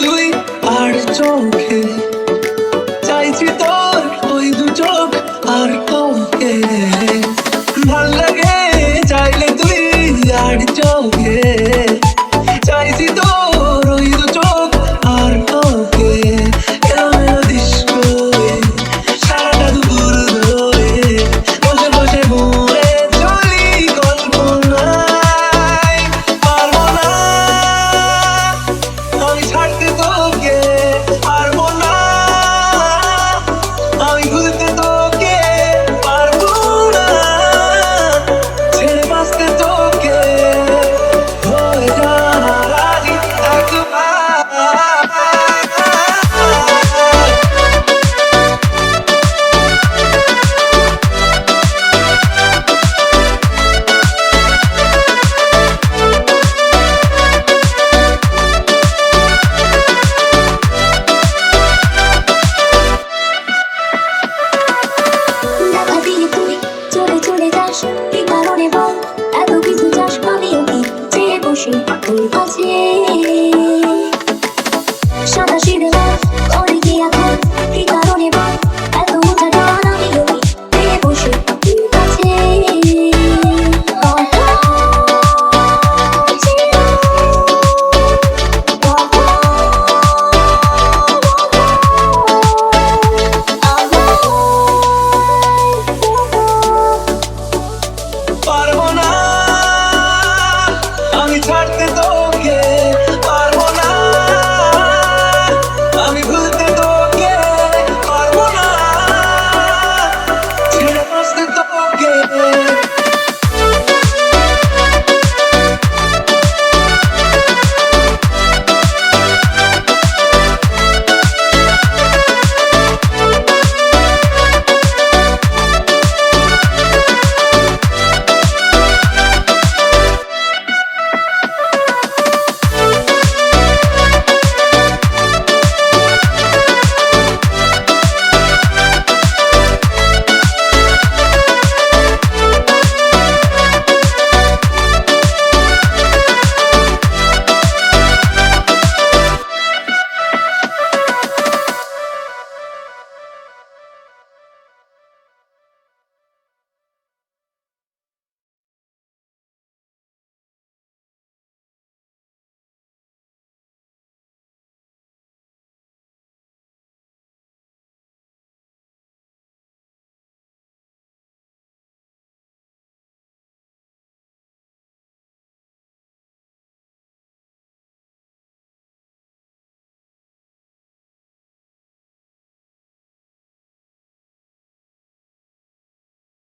তুই আর চোখে, চাইছি তোর ওই দু চোখ আর কাউকে। ভাল লাগে চাইলে তুই আর চোখে, চাইছি তোর ওই দু চোখ আর কাউকে। এলোমেলো ডিস্কোয়ে সারাটা দুপুর ধরে বসে বসে মরে চলি কল্পনায়। পারবো না আমি ছাড়তে তোকে, পারবো না আমি ভুলতে তোকে, পারবো না ছেড়ে বাঁচতে তোকে। হয়ে যা রাজি একবার। দেখা দিয়ে তুই চলে চলে যাস, কি কারণে বল এত কিছু চাস? আমিও কি চেয়ে বসে তোর কাছে সাদা সিধে